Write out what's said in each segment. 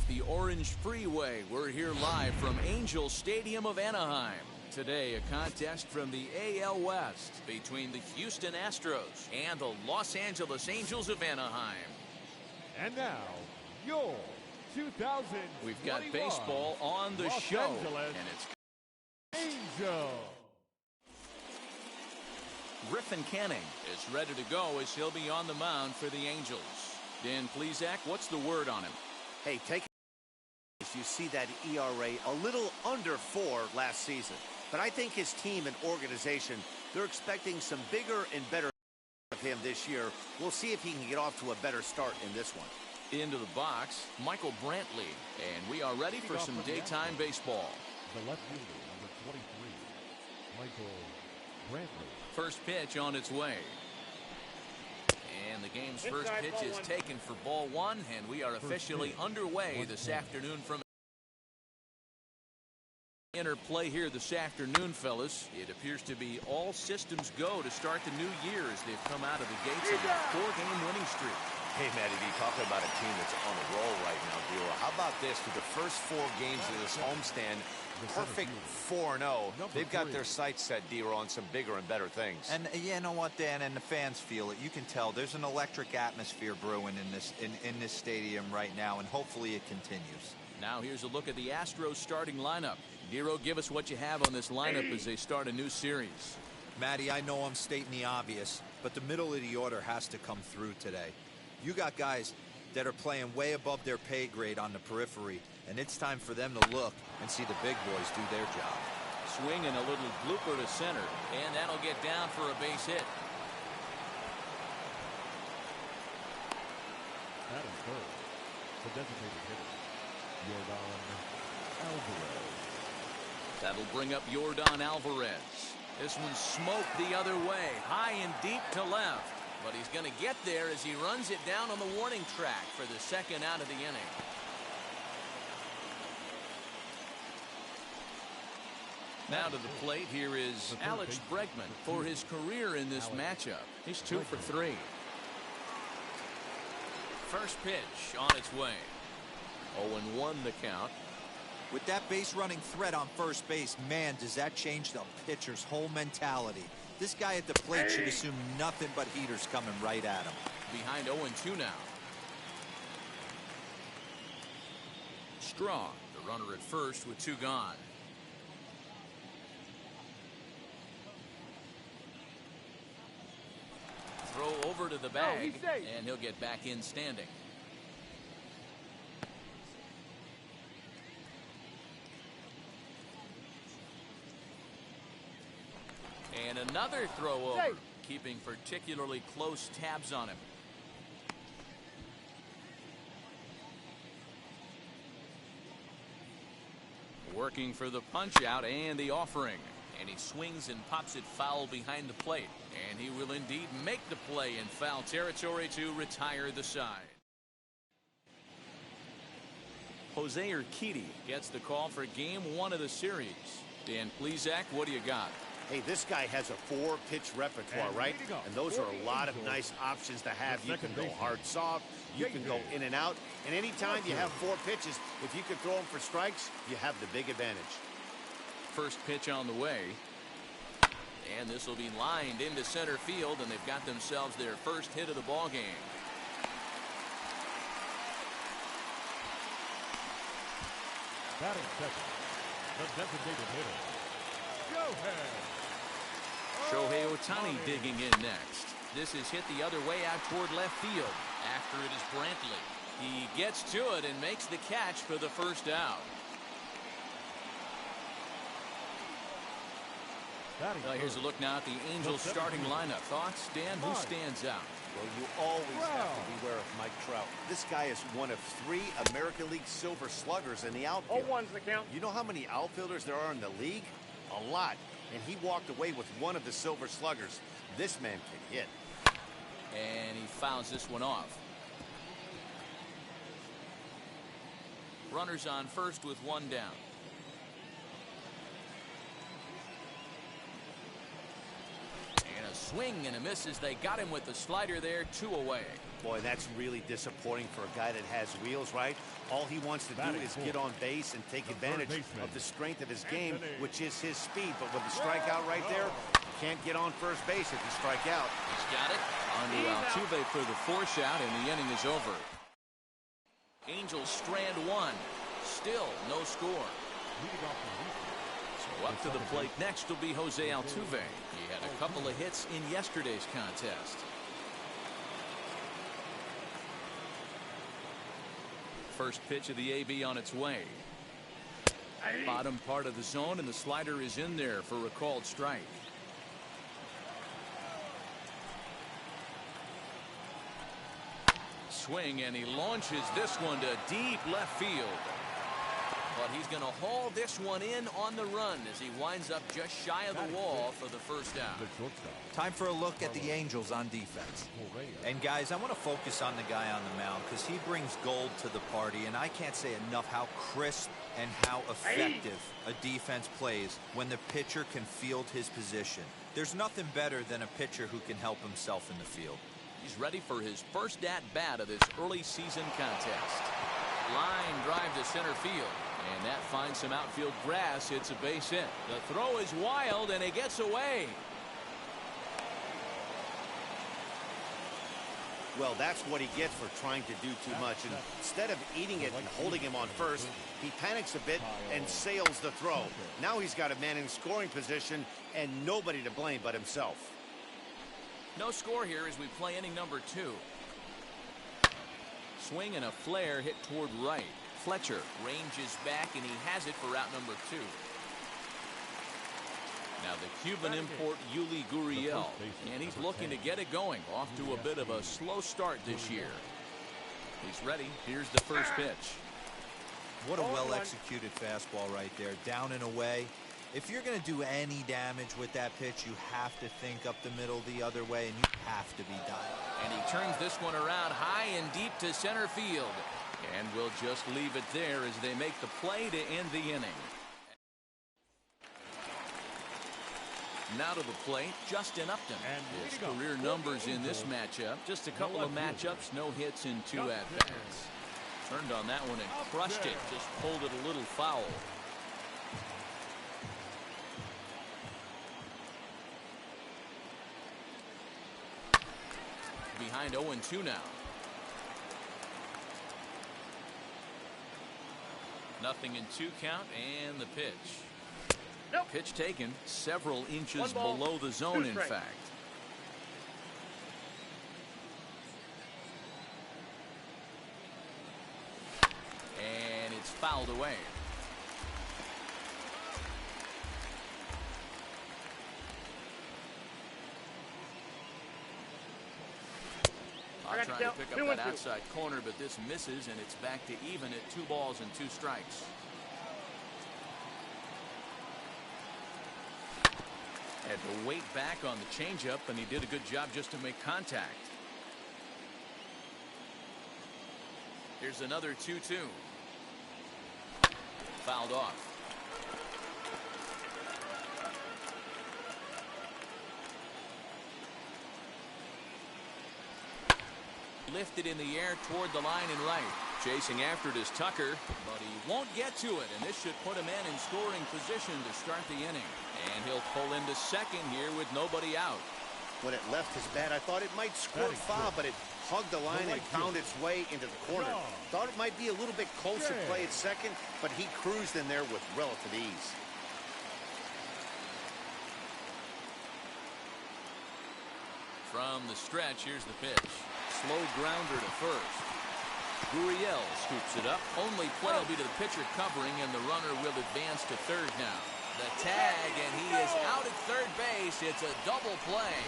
off the Orange Freeway. We're here live from Angel Stadium of Anaheim. Today, a contest from the AL West between the Houston Astros and the Los Angeles Angels of Anaheim. And now, your 2000. We've got baseball on the Los show, Angeles and it's Angel. Griffin Canning is ready to go as he'll be on the mound for the Angels. Dan Plesac, what's the word on him? Hey, take it. You see that ERA a little under 4 last season. But I think his team and organization, they're expecting some bigger and better of him this year. We'll see if he can get off to a better start in this one. Into the box, Michael Brantley, and we are ready for some daytime baseball. The left fielder, number 23, Michael Brantley. First pitch on its way. And the game's first pitch is taken for ball one, and we are officially underway this afternoon from interplay here this afternoon, fellas. It appears to be all systems go to start the new year as they've come out of the gates on a 4-game winning streak. Hey, Matty D, talking about a team that's on a roll right now, Dero. How about this? Through the first 4 games of this homestand, perfect 4-0. They've got their sights set, Dero, on some bigger and better things. And you know what, Dan, and the fans feel it. You can tell there's an electric atmosphere brewing in this stadium right now, and hopefully it continues. Now here's a look at the Astros starting lineup. Dero, give us what you have on this lineup as they start a new series. Matty, I know I'm stating the obvious, but the middle of the order has to come through today. You got guys that are playing way above their pay grade on the periphery, and it's time for them to look and see the big boys do their job. Swing and a little blooper to center, and that'll get down for a base hit. That is third. The designated hitter, Yordan Alvarez. That'll bring up Yordan Alvarez. This one smoked the other way, high and deep to left. But he's going to get there as he runs it down on the warning track for the second out of the inning. Now to the plate, here is Alex Bregman for his career in this matchup. He's 2 for 3. First pitch on its way. 0-1 the count. With that base running threat on first base, man, does that change the pitcher's whole mentality. This guy at the plate should assume nothing but heaters coming right at him. Behind 0-2 now. Straw, the runner at first with 2 gone. Throw over to the bag, and he'll get back in standing. And another throw over, keeping particularly close tabs on him. Working for the punch out and the offering. And he swings and pops it foul behind the plate. And he will indeed make the play in foul territory to retire the side. Jose Urquidy gets the call for game 1 of the series. Dan Plesac, what do you got? Hey, this guy has a 4-pitch repertoire, right? And those are a lot of nice options to have. You can go hard, soft. You can go in and out. And anytime you have 4 pitches, if you can throw them for strikes, you have the big advantage. First pitch on the way. And this will be lined into center field, and they've got themselves their first hit of the ball game. Batting second, the designated hitter, Shohei Ohtani digging in next. This is hit the other way out toward left field. After it is Brantley. He gets to it and makes the catch for the first out. Here's a look now at the Angels starting lineup. Thoughts, Dan? Who stands out? Well, you always have to beware of Mike Trout. This guy is one of 3 American League Silver Sluggers in the outfield. 0-1's the count. You know how many outfielders there are in the league? A lot. And he walked away with one of the Silver Sluggers. This man can hit. And he fouls this one off. Runners on first with 1 down. Swing and a miss as they got him with the slider there, 2 away. Boy, that's really disappointing for a guy that has wheels, right? All he wants to do is get on base and take advantage of the strength of his game, which is his speed. But with the strikeout right there, can't get on first base if you strike out. He's got it. On to Altuve for the force out, and the inning is over. Angels strand 1. Still no score. So up to the plate next will be Jose Altuve. He had a couple of hits in yesterday's contest. First pitch of the AB on its way. Bottom part of the zone, and the slider is in there for a called strike. Swing, and he launches this one to deep left field. But he's going to haul this one in on the run as he winds up just shy of the wall for the first out. Time for a look at the Angels on defense. And guys, I want to focus on the guy on the mound because he brings gold to the party, and I can't say enough how crisp and how effective a defense plays when the pitcher can field his position. There's nothing better than a pitcher who can help himself in the field. He's ready for his first at-bat of this early season contest. Line drive to center field, and that finds some outfield grass. It's a base hit. The throw is wild, and it gets away. Well, that's what he gets for trying to do too much. And instead of eating it and holding him on first, he panics a bit and sails the throw. Now he's got a man in scoring position and nobody to blame but himself. No score here as we play inning number 2. Swing and a flare hit toward right. Fletcher ranges back, and he has it for out number 2. Now the Cuban import Yuli Gurriel, and he's looking to get it going. Off to a bit of a slow start this year. He's ready. Here's the first pitch. What a well-executed fastball right there, down and away. If you're going to do any damage with that pitch, you have to think up the middle the other way, and you have to be done. And he turns this one around high and deep to center field. And we'll just leave it there as they make the play to end the inning. Now to the plate, Justin Upton. His career numbers in this matchup, just a couple of matchups, no hits in 2 at-bats. Turned on that one and crushed it, just pulled it a little foul. Behind 0-2 now. Nothing in 2 count, and the pitch. Nope. Pitch taken several inches below the zone, in fact. And it's fouled away. Trying to pick up that outside corner, but this misses, and it's back to even at 2 balls and 2 strikes. Had to wait back on the changeup, and he did a good job just to make contact. Here's another 2-2. Fouled off. Lifted in the air toward the line and right. Chasing after it is Tucker, but he won't get to it, and this should put a man in scoring position to start the inning. And he'll pull into second here with nobody out. When it left his bat, I thought it might squirt foul, but it hugged the line and found its way into the corner. Thought it might be a little bit closer play at second, but he cruised in there with relative ease. From the stretch, here's the pitch. Slow grounder to first. Gurriel scoops it up. Only play will be to the pitcher covering, and the runner will advance to third now. The tag, and he is out at third base. It's a double play.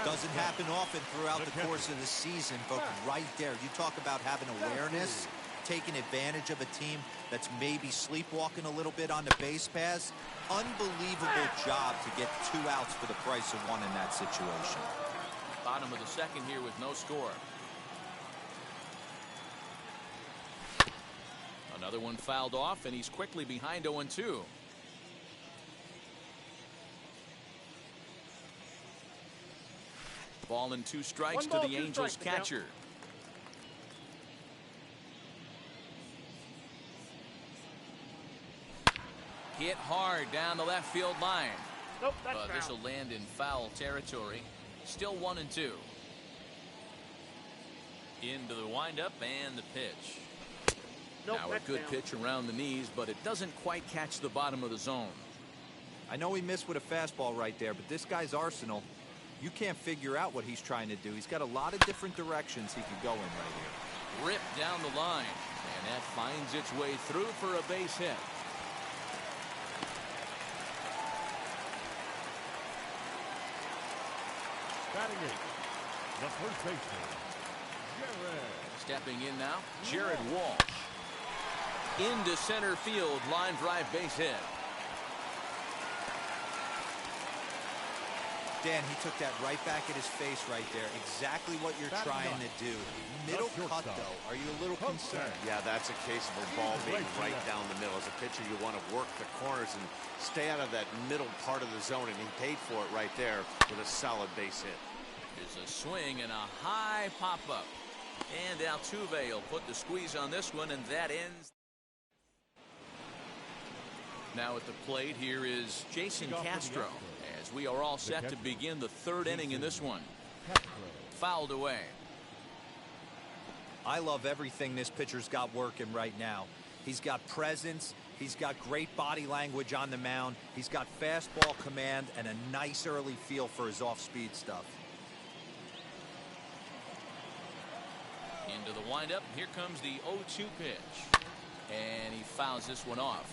Doesn't happen often throughout the course of the season, but right there, you talk about having awareness, taking advantage of a team that's maybe sleepwalking a little bit on the base paths. Unbelievable job to get 2 outs for the price of 1 in that situation. Bottom of the second here with no score. Another one fouled off, and he's quickly behind 0-2. Ball and 2 strikes to the Angels catcher. Hit hard down the left field line. Nope, that's But this will land in foul territory. Still 1-2. Into the windup and the pitch. Nope, now a good pitch around the knees, but it doesn't quite catch the bottom of the zone. I know he missed with a fastball right there, but this guy's arsenal, you can't figure out what he's trying to do. He's got a lot of different directions he could go in right here. Ripped down the line, and that finds its way through for a base hit. Batting eight, the first baseman, Jared. Stepping in now, Jared Walsh. Into center field, line drive base hit. Dan, he took that right back at his face right there. Exactly what you're trying to do. Middle cut, though. Are you a little concerned? Yeah, that's a case of a ball being right down the middle. As a pitcher, you want to work the corners and stay out of that middle part of the zone, and he paid for it right there with a solid base hit. Here's a swing and a high pop-up. And Altuve will put the squeeze on this one, and that ends. Now at the plate, here is Jason Castro, as we are all set to begin the third inning in this one. Fouled away. I love everything this pitcher's got working right now. He's got presence. He's got great body language on the mound. He's got fastball command and a nice early feel for his off-speed stuff. Into the windup. Here comes the 0-2 pitch. And he fouls this one off.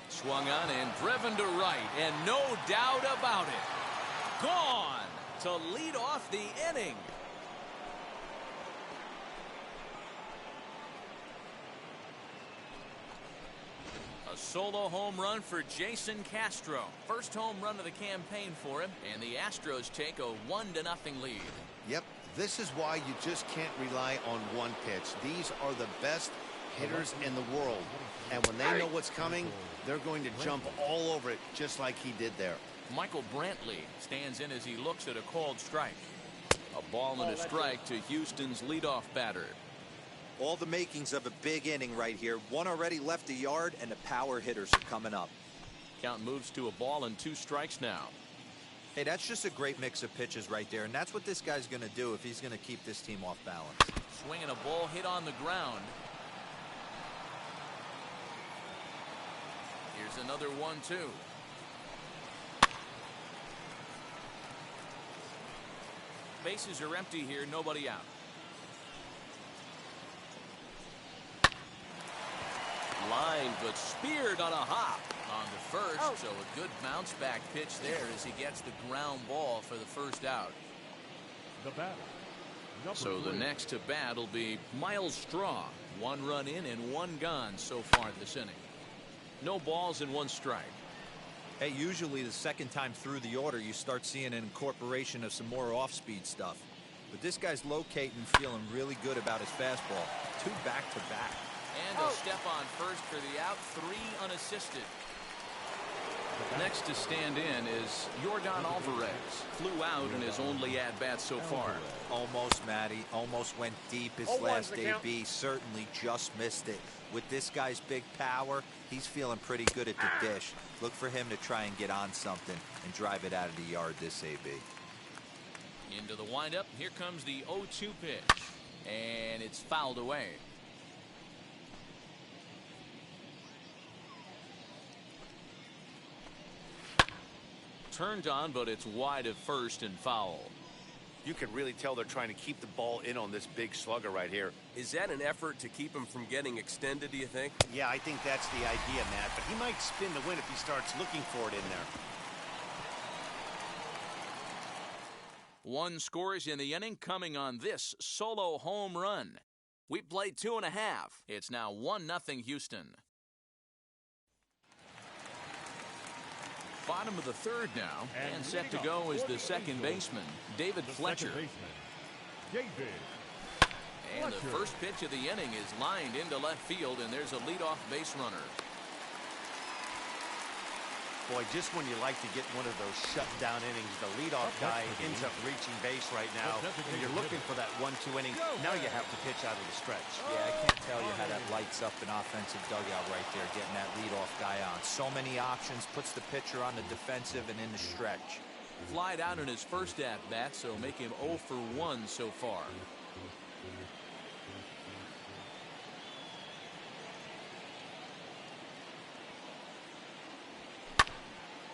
Swung on and driven to right, and no doubt about it. Gone to lead off the inning. A solo home run for Jason Castro. First home run of the campaign for him, and the Astros take a 1-0 lead. Yep, this is why you just can't rely on one pitch. These are the best hitters in the world, and when they know what's coming, they're going to jump all over it just like he did there. Michael Brantley stands in as he looks at a called strike. A ball and a strike to Houston's leadoff batter. All the makings of a big inning right here. One already left the yard, and the power hitters are coming up. Count moves to a ball and 2 strikes now. Hey, that's just a great mix of pitches right there, and that's what this guy's going to do if he's going to keep this team off balance. Swinging a ball hit on the ground. Here's another 1-2. Bases are empty here, nobody out. Line, but speared on a hop on the first, so a good bounce back pitch there as he gets the ground ball for the first out. The batter, So the next to bat will be Miles Straw. 1 run in and 1 gone so far this inning. No balls and 1 strike. Hey, usually the second time through the order, you start seeing an incorporation of some more off-speed stuff. But this guy's locating, feeling really good about his fastball. 2 back-to-back. And a step on first for the out, 3 unassisted. Next to stand in is Yordan Alvarez. Flew out in his only at-bat so far. Almost, Matty. Almost went deep his last AB. Certainly just missed it. With this guy's big power, he's feeling pretty good at the dish. Look for him to try and get on something and drive it out of the yard this AB. Into the windup. Here comes the 0-2 pitch. And it's fouled away. Turned on, but it's wide of first and foul. You can really tell they're trying to keep the ball in on this big slugger right here. Is that an effort to keep him from getting extended, do you think? Yeah, I think that's the idea, Matt, but he might spin the win if he starts looking for it in there. 1 scores in the inning coming on this solo home run. We played 2.5. It's now 1-0 Houston. Bottom of the third now, and set to go is the second baseman, David Fletcher. And the first pitch of the inning is lined into left field, and there's a leadoff base runner. Boy, just when you like to get one of those shutdown innings, the leadoff guy ends up reaching base right now, and you're looking for that 1-2 inning. Now you have to pitch out of the stretch. Yeah, I can't tell you how that lights up an offensive dugout right there, getting that leadoff guy on. So many options, puts the pitcher on the defensive and in the stretch. Flied out in his first at-bat, so make him 0 for 1 so far.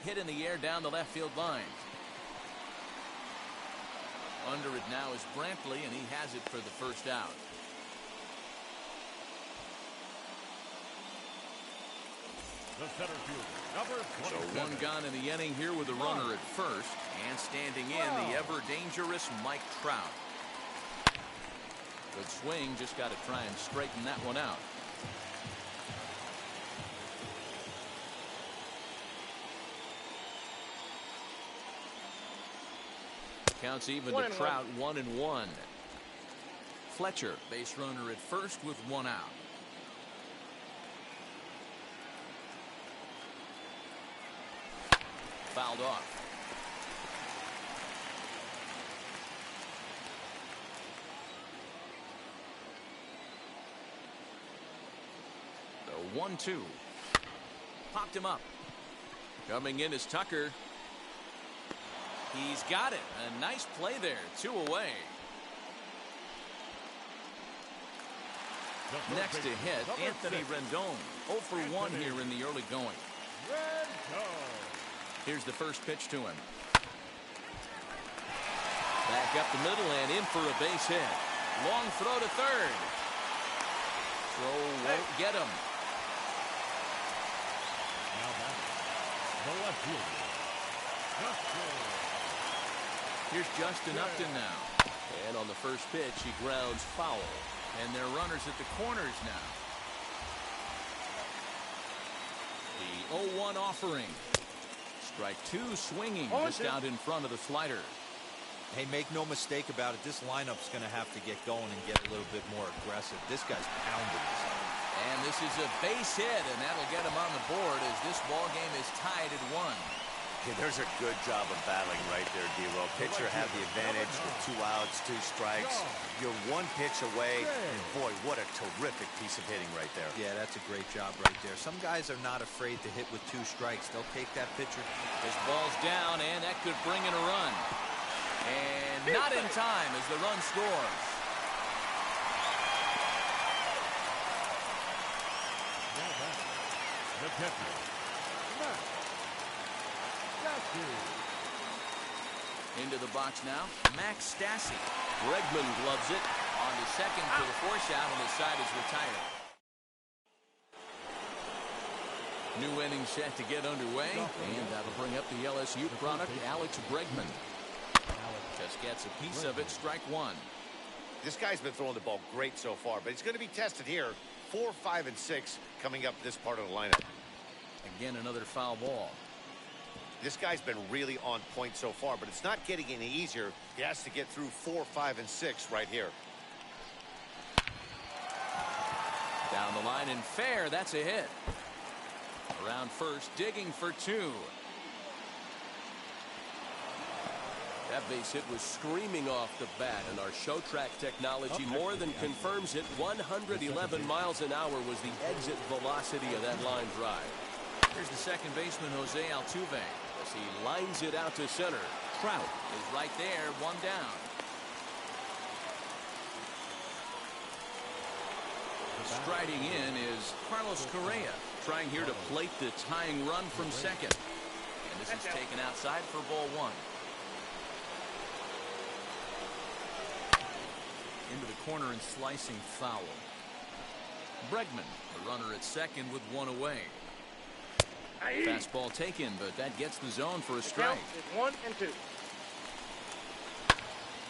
Hit in the air down the left field line. Under it now is Brantley, and he has it for the first out. The center fielder, number 27. So one gone in the inning here with a runner at first, and standing in the ever dangerous Mike Trout. Good swing, just got to try and straighten that one out. Counts even to Trout, 1-1. Fletcher, base runner at first with one out. Fouled off. The 1-2. Popped him up. Coming in is Tucker. He's got it. A nice play there. 2 away. Next to hit, Anthony Rendon. 0 for 1 here in the early going. Here's the first pitch to him. Back up the middle and in for a base hit. Long throw to third. Throw won't get him. Now back, the left fielder, Castro. Here's Justin Upton now. And on the first pitch, he grounds foul. And they're runners at the corners now. The 0-1 offering. Strike 2 swinging just out in front of the slider. Hey, make no mistake about it. This lineup's going to have to get going and get a little bit more aggressive. This guy's pounding this out. And this is a base hit, and that'll get him on the board as this ball game is tied at 1. Okay, there's a good job of battling right there, D-Roll. Pitcher had the advantage with 2 outs, 2 strikes. You're 1 pitch away, and boy, what a terrific piece of hitting right there. Yeah, that's a great job right there. Some guys are not afraid to hit with 2 strikes. They'll take that pitcher. This ball's down, and that could bring in a run. And not in time as the run scores. Now back, the catcher, Into the box now, Max Stassi. Bregman gloves it on the second for the force out, and the side is retired. New inning set to get underway, and that'll bring up the LSU product, Alex Bregman. Just gets a piece of it, strike 1. This guy's been throwing the ball great so far, but he's going to be tested here. 4, 5, and 6 coming up this part of the lineup. Again, another foul ball. This guy's been really on point so far, but it's not getting any easier. He has to get through 4, 5, and 6 right here. Down the line and fair, that's a hit. Around first, digging for 2. That base hit was screaming off the bat, and our show track technology more than confirms it. 111 miles an hour was the exit velocity of that line drive. Here's the second baseman, Jose Altuve, as he lines it out to center. Trout is right there, 1 down. Striding in is Carlos Correa, trying here to plate the tying run from second. And this is taken outside for ball 1. Into the corner and slicing foul. Bregman, the runner at second with 1 away. Fastball taken, but that gets the zone for a strike. It's 1 and 2.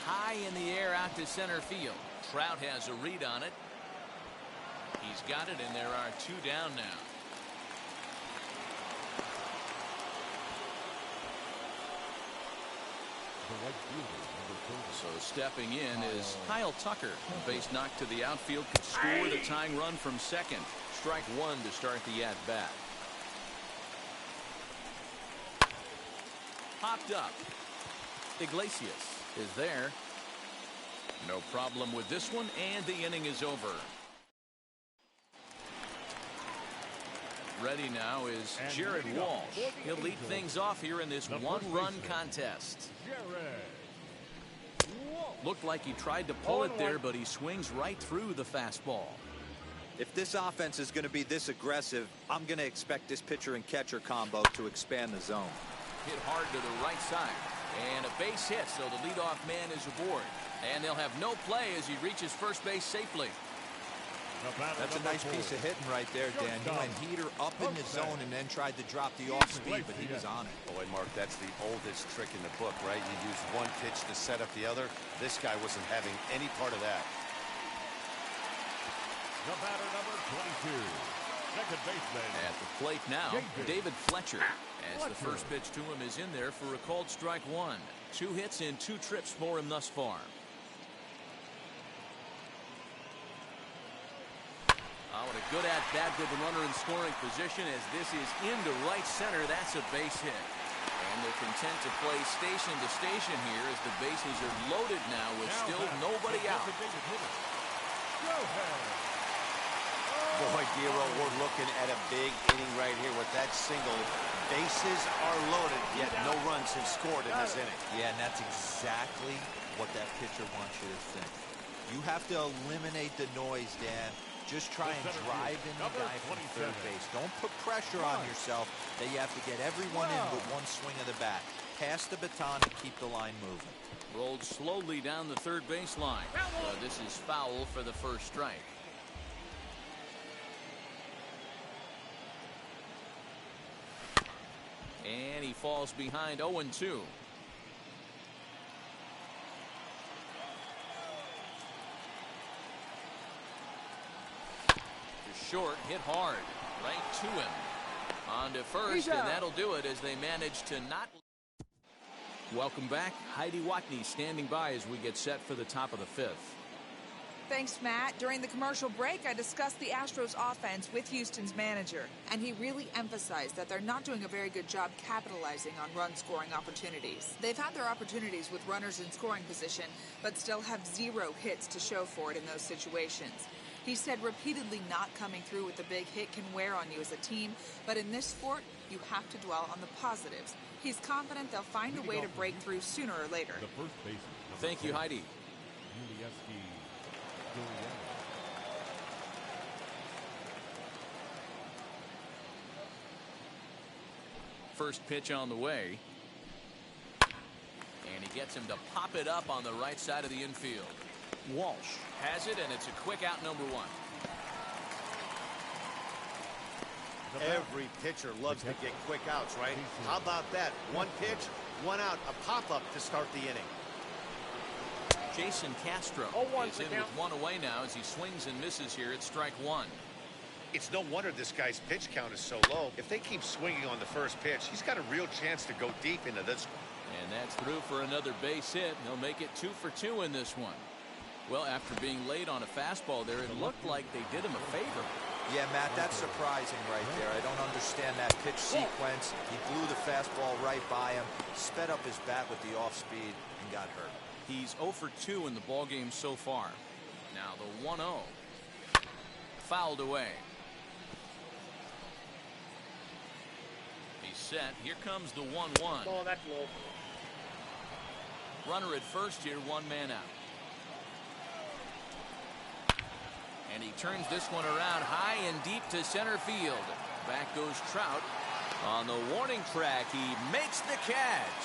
High in the air out to center field. Trout has a read on it. He's got it, and there are 2 down now. So stepping in is Kyle Tucker. Base knocked to the outfield, could score the tying run from second. Strike 1 to start the at-bat. popped up. Iglesias is there. No problem with this one, and the inning is over. Ready now is Jared Walsh. He'll lead things off here in this one-run contest. Looked like he tried to pull it there, but he swings right through the fastball. If this offense is going to be this aggressive, I'm going to expect this pitcher and catcher combo to expand the zone. Hit hard to the right side. And a base hit, so the leadoff man is aboard. And they'll have no play as he reaches first base safely. That's a nice piece of hitting right there, Dan. He went heater up in the zone and then tried to drop the off speed, but he was on it. Boy, Mark, that's the oldest trick in the book, right? You use one pitch to set up the other. This guy wasn't having any part of that. The batter, number 22, second baseman. At the plate now, David Fletcher. As the first pitch to him is in there for a called strike one. 2 hits and 2 trips for him thus far. Oh, what a good at-bat with the runner in scoring position as this is into right center. That's a base hit. And they're content to play station to station here as the bases are loaded now with still nobody out. Boy, Giro, we're looking at a big inning right here with that single. Bases are loaded, yet no runs have scored in this inning. Yeah, and that's exactly what that pitcher wants you to think. You have to eliminate the noise, Dan. Just try and drive in the guy from third base. Don't put pressure on yourself that you have to get everyone in with one swing of the bat. Pass the baton and keep the line moving. Rolled slowly down the third baseline. This is foul for the first strike. And he falls behind 0-2. Short, hit hard, right to him. On to first, and that'll do it as they manage to not. Welcome back. Heidi Watney standing by as we get set for the top of the 5th. Thanks, Matt. During the commercial break, I discussed the Astros offense with Houston's manager, and he really emphasized that they're not doing a very good job capitalizing on run-scoring opportunities. They've had their opportunities with runners in scoring position, but still have 0 hits to show for it in those situations. He said repeatedly not coming through with a big hit can wear on you as a team, but in this sport, you have to dwell on the positives. He's confident they'll find a way to break through sooner or later. Thank you, Heidi. First pitch on the way. And he gets him to pop it up on the right side of the infield. Walsh has it, and it's a quick out, number 1. Every pitcher loves to get quick outs, right? How about that? 1 pitch, 1 out, a pop-up to start the inning. Jason Castro is in with 1 away now as he swings and misses here at strike 1. It's no wonder this guy's pitch count is so low. If they keep swinging on the first pitch, he's got a real chance to go deep into this. And that's through for another base hit. They'll make it 2 for 2 in this one. Well, after being late on a fastball there, it looked like they did him a favor. Yeah, Matt, that's surprising right there. I don't understand that pitch sequence. He blew the fastball right by him, sped up his bat with the off speed, and got hurt. He's 0 for 2 in the ballgame so far. Now the 1-0. Fouled away. He's set. Here comes the 1-1. Oh, that's low. Runner at first here, 1 man out. And he turns this one around high and deep to center field. Back goes Trout. On the warning track, he makes the catch.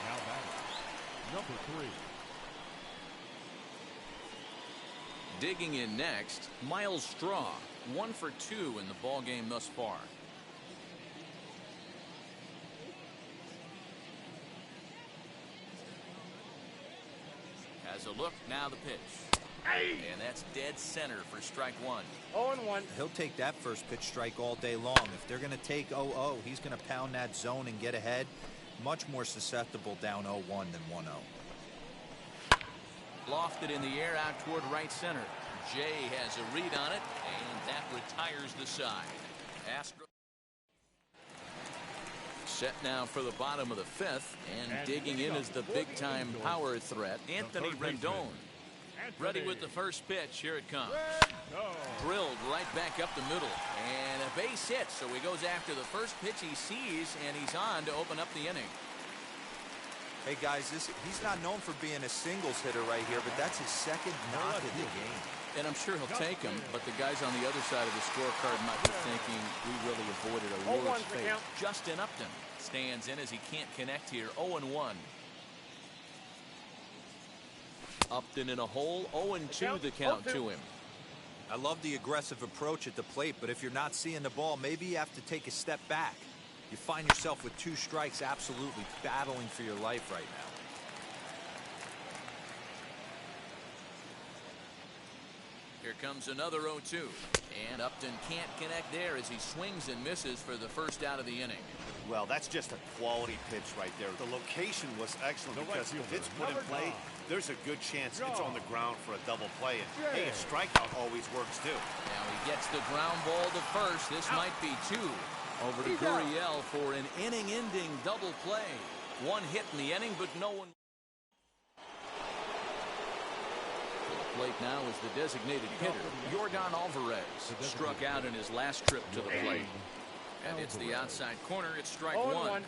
Now batting, number 3. Digging in next, Miles Straw. 1 for 2 in the ballgame thus far. Has a look, now the pitch. And that's dead center for strike 1. 0-1. He'll take that first pitch strike all day long. If they're going to take 0-0, he's going to pound that zone and get ahead. Much more susceptible down 0-1 than 1-0. Lofted in the air out toward right center. Jay has a read on it, and That retires the side. Astros set now for the bottom of the fifth, and digging in is the big-time power threat, Anthony Rendon. Ready with the first pitch. Here it comes. Drilled right back up the middle, and a base hit. So he goes after the first pitch he sees, and he's on to open up the inning. Hey guys, he's not known for being a singles hitter right here, but that's his second knock of the game. And I'm sure he'll take him, but the guys on the other side of the scorecard might be thinking we really avoided a worse fate. Justin Upton stands in as he can't connect here. 0-1. Upton in a hole. 0-2 the count to him. I love the aggressive approach at the plate, but if you're not seeing the ball, maybe you have to take a step back. You find yourself with 2 strikes, absolutely battling for your life right now. Here comes another 0-2. And Upton can't connect there as he swings and misses for the first out of the inning. Well, that's just a quality pitch right there. The location was excellent because if it's put in play, there's a good chance it's on the ground for a double play. And hey, a strikeout always works too. Now he gets the ground ball to first. This might be 2. Over to Correa for an inning-ending double play. 1 hit in the inning, but no one. The plate now is the designated hitter, Yordan Alvarez. Struck out in his last trip to the plate. And it's the outside corner. It's strike 1.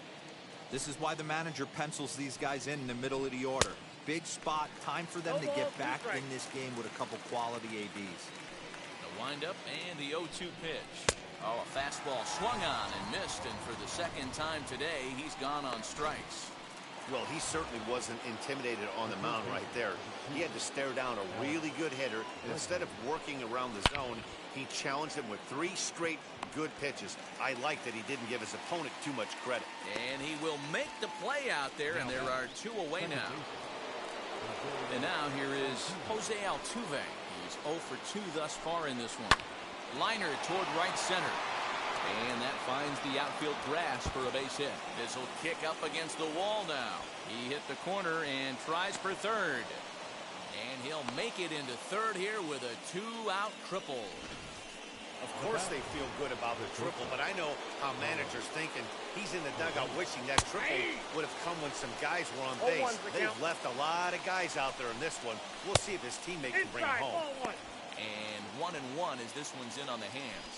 This is why the manager pencils these guys in the middle of the order. Big spot, time for them to get back in this game with a couple quality ABs. The windup and the 0-2 pitch. Oh, a fastball swung on and missed, and for the second time today, he's gone on strikes. Well, he certainly wasn't intimidated on the mound right there. He had to stare down a really good hitter, and instead of working around the zone, he challenged him with 3 straight good pitches. I like that he didn't give his opponent too much credit. And he will make the play out there, and there are 2 away now. And now here is Jose Altuve. He's 0 for 2 thus far in this one. Liner toward right center. And that finds the outfield grass for a base hit. This will kick up against the wall now. He hit the corner and tries for third. And he'll make it into third here with a 2-out triple. Of course they feel good about the triple, but I know how managers thinking. He's in the dugout wishing that triple would have come when some guys were on base. They've left a lot of guys out there in this one. We'll see if his teammate can bring him home. And 1-1 as this one's in on the hands.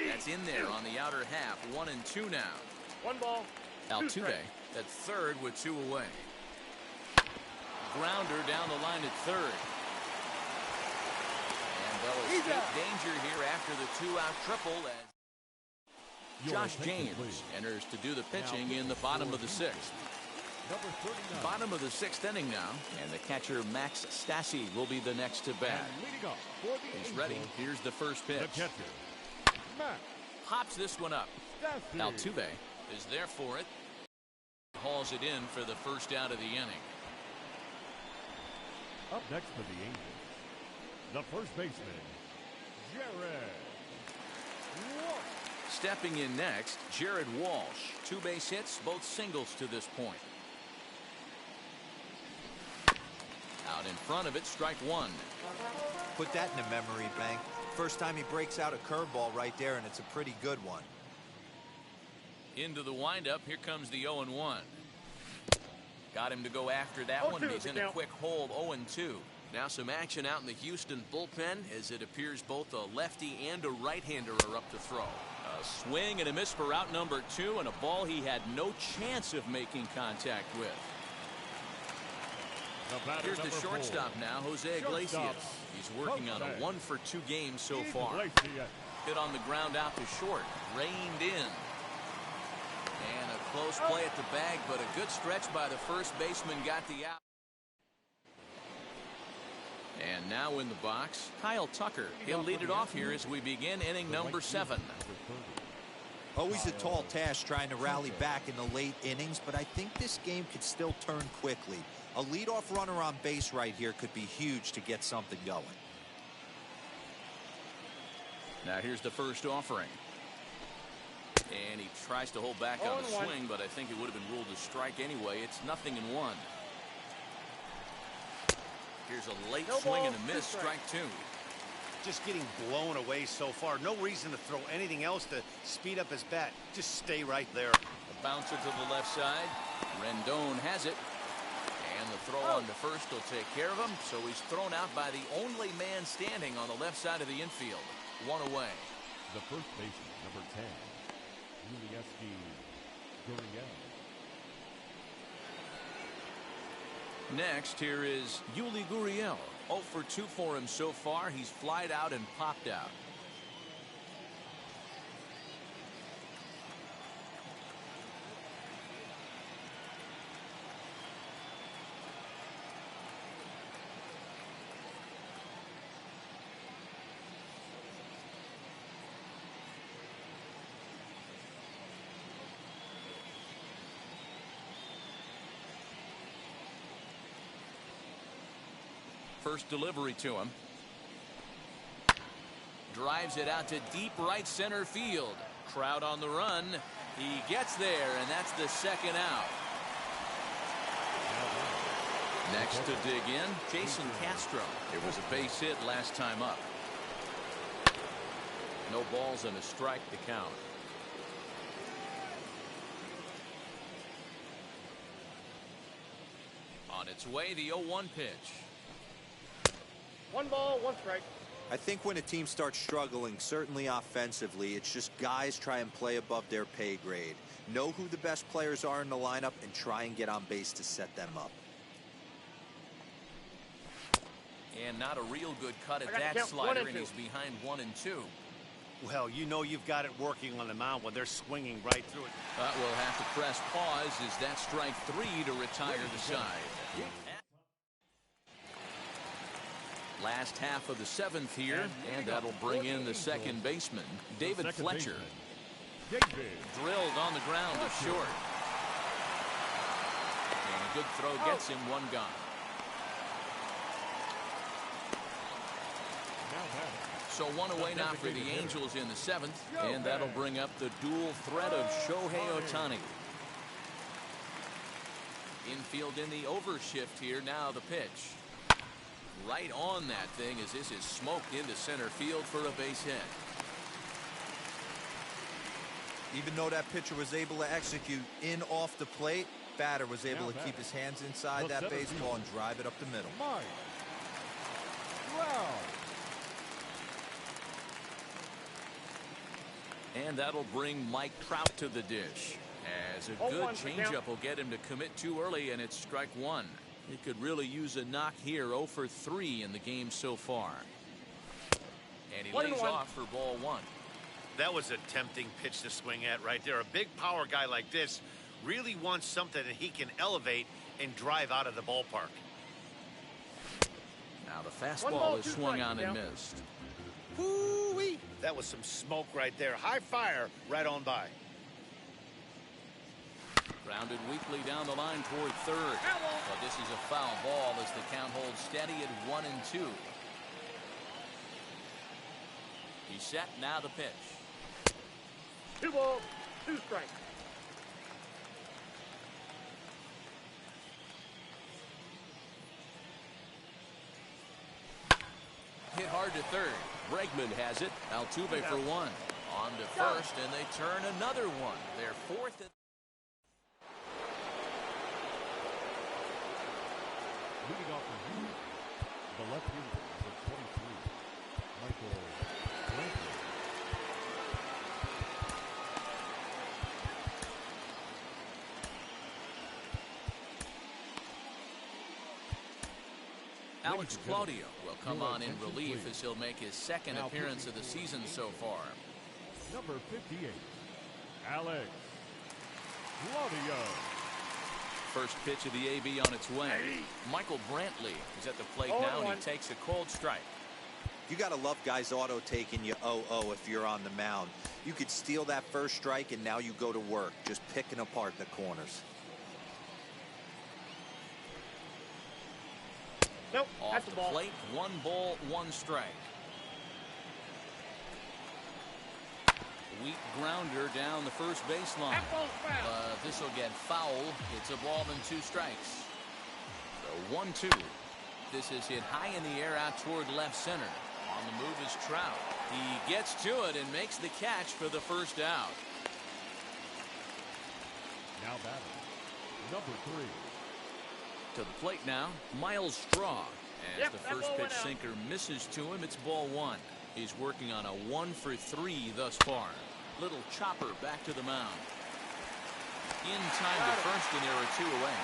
That's in there on the outer half. 1-2 now. 1 ball. Altuve at third with 2 away. Grounder down the line at third. And they'll escape danger here after the 2-out triple as Josh James enters to do the pitching in the bottom of the 6th. Bottom of the 6th inning now, and the catcher Max Stassi will be the next to bat. He's ready. Here's the first pitch. Pops this one up. Altuve is there for it. Hauls it in for the first out of the inning. Up next for the Angels, the first baseman, Jared Walsh. Stepping in next, Jared Walsh. 2 base hits, both singles to this point. Out in front of it, strike 1. Put that in a memory bank. First time he breaks out a curveball right there, and it's a pretty good one. Into the windup, here comes the 0-1. Got him to go after that one, and he's in a quick hold. 0-2. Now some action out in the Houston bullpen as it appears both a lefty and a right-hander are up to throw. A swing and a miss for out number 2, and a ball he had no chance of making contact with. Here's the shortstop now, Jose Iglesias. He's working on a 1 for 2 game so far. Hit on the ground out to short. Reined in. And a close play at the bag, but a good stretch by the first baseman got the out. And now in the box, Kyle Tucker. He'll lead it off here as we begin inning number 7. Always a tall task trying to rally back in the late innings, but I think this game could still turn quickly. A leadoff runner on base right here could be huge to get something going. Now here's the first offering. And he tries to hold back on the swing, but I think it would have been ruled a strike anyway. It's 0-1. Here's a late swing and a miss, strike 2. just getting blown away so far. No reason to throw anything else to speed up his bat. Just stay right there. A bouncer to the left side. Rendon has it. And the throw on to first will take care of him. So he's thrown out by the only man standing on the left side of the infield. One away. The first baseman, number 10, Correa. Next, here is Yuli Gurriel. 0 for 2 for him so far. He's flied out and popped out. First delivery to him. Drives it out to deep right center field. Crowd on the run. He gets there, and that's the second out. Next to dig in, Jason Castro. It was a base hit last time up. No balls and a strike to count. On its way, the 0-1 pitch. 1 ball, 1 strike. I think when a team starts struggling, certainly offensively, it's just guys try and play above their pay grade. Know who the best players are in the lineup and try and get on base to set them up. And not a real good cut at that slider, and he's behind 1 and 2. Well, you know you've got it working on the mound when they're swinging right through it. But we'll have to press pause as that strike 3 to retire the side. Last half of the 7th here, and that'll bring in the second baseman, David Fletcher. Drilled on the ground to short. And a good throw gets him 1 gone. So 1 away now for the Angels in the 7th, and that'll bring up the dual threat of Shohei Ohtani. Infield in the overshift here, now the pitch. Right on that thing as this is smoked into center field for a base hit. Even though that pitcher was able to execute in off the plate, batter was able to keep his hands inside that baseball and drive it up the middle. Wow. And that'll bring Mike Trout to the dish. As a good changeup will get him to commit too early, and it's strike 1. He could really use a knock here. 0 for 3 in the game so far. And he lays off for ball 1. That was a tempting pitch to swing at right there. A big power guy like this really wants something that he can elevate and drive out of the ballpark. Now the fastball is swung on and missed. Woo-wee! That was some smoke right there. High fire right on by. Grounded weakly down the line toward third. But this is a foul ball as the count holds steady at 1 and 2. He's set, now the pitch. 2 balls, 2 strikes. Hit hard to third. Bregman has it. Altuve for 1. On to first, and they turn another one. Their 4th. Leading off the left fielder, number 23, Michael Brantley. Alex Claudio will come on in relief as he'll make his 2nd appearance of the season so far. Number 58, Alex Claudio. First pitch of the AB on its way. Michael Brantley is at the plate now, and he takes a cold strike. You got to love guys auto taking you 0-0 if you're on the mound. You could steal that first strike, and now you go to work, just picking apart the corners. Nope, Off that's the the ball. plate, 1 ball, 1 strike. Weak grounder down the first baseline. This will get foul. It's a ball and 2 strikes. So 1-2. This is hit high in the air out toward left center. On the move is Trout. He gets to it and makes the catch for the first out. Now batting, number 3. To the plate now, Miles Straw. As the first pitch sinker misses to him, it's ball 1. He's working on a 1 for 3 thus far. Little chopper back to the mound. In time to first, and there are 2 away.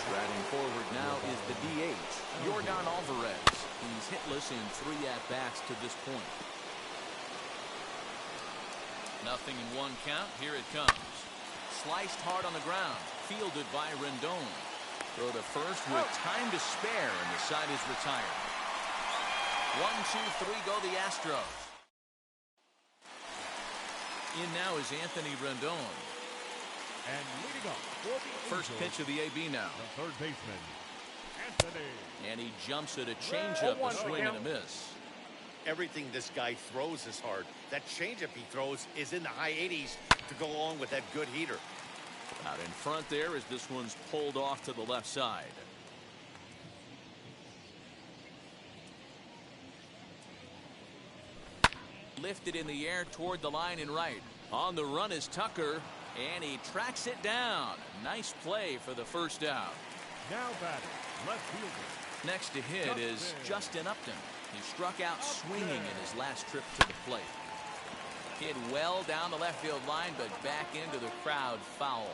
Striding forward now is the DH, Yordan Alvarez. He's hitless in 3 at-bats to this point. Nothing in 1 count. Here it comes. Sliced hard on the ground. Fielded by Rendon. Throw to first with time to spare, and the side is retired. 1, 2, 3 go the Astros. In now is Anthony Rendon. And leading up for the First pitch of the AB now. the third baseman, Anthony. And he jumps at a changeup, a swing and a miss. Everything this guy throws is hard. That changeup he throws is in the high 80s to go along with that good heater. Out in front there as this one's pulled off to the left side. Lifted in the air toward the line and right. On the run is Tucker, and he tracks it down. Nice play for the first out. Now batting, left fielder. Next to hit is Justin Upton. He struck out swinging in his last trip to the plate. Hit well down the left field line, but back into the crowd foul.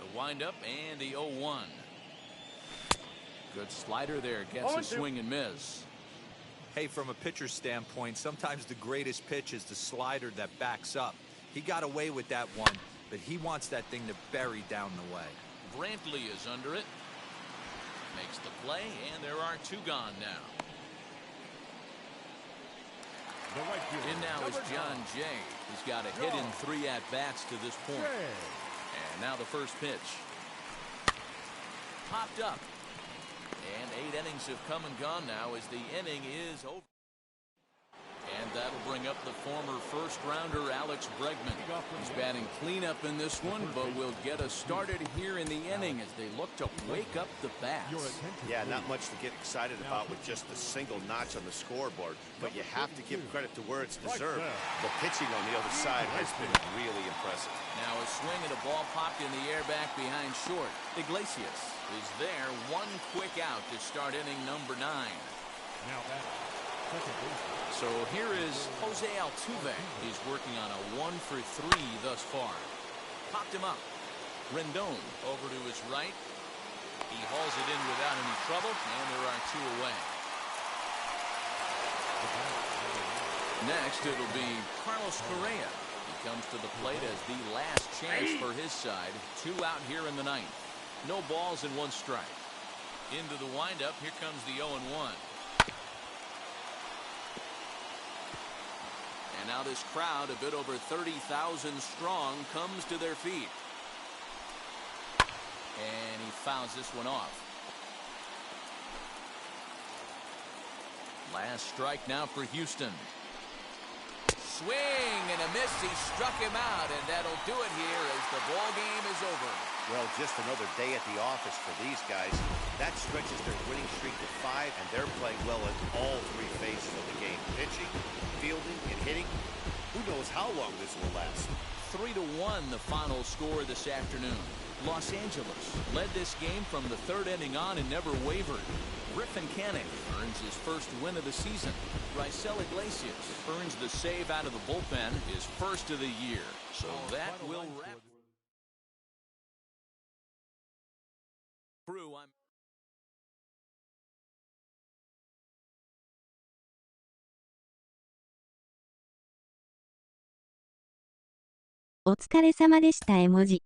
The windup and the 0-1. Good slider there, gets a swing and miss. Hey, from a pitcher's standpoint, sometimes the greatest pitch is the slider that backs up. He got away with that one, but he wants that thing to bury down the way. Brantley is under it. Makes the play, and there are 2 gone now. The right fielder, In now is John Jay. He's got a hit in 3 at-bats to this point. And now the first pitch. Popped up. And 8 innings have come and gone now as the inning is over. And that'll bring up the former first-rounder Alex Bregman. He's batting cleanup in this one, but will get us started here in the inning as they look to wake up the bats. Yeah, not much to get excited about with just a single notch on the scoreboard, but you have to give credit to where it's deserved. The pitching on the other side has been really impressive. Now a swing and a ball popped in the air back behind short. Iglesias is there. 1 quick out to start inning number 9. Now batting, second baseman. So here is Jose Altuve. He's working on a 1 for 3 thus far. Popped him up. Rendon over to his right. He hauls it in without any trouble, and there are 2 away. Next, it'll be Carlos Correa. He comes to the plate as the last chance for his side. 2 out here in the 9th. No balls and 1 strike. Into the windup. Here comes the 0-1. And now this crowd, a bit over 30,000 strong, comes to their feet. And he fouls this one off. Last strike now for Houston. Swing and a miss. He struck him out, and that'll do it here as the ball game is over. Well, just another day at the office for these guys. That stretches their winning streak to 5, and they're playing well in all 3 phases of the game. Pitching, fielding, and hitting. Who knows how long this will last? 3-1 the final score this afternoon. Los Angeles led this game from the 3rd inning on and never wavered. Griffin Canning earns his first win of the season. Raisel Iglesias earns the save out of the bullpen, his first of the year. So that will wrap. Crew, I'mお疲れ様でした絵文字。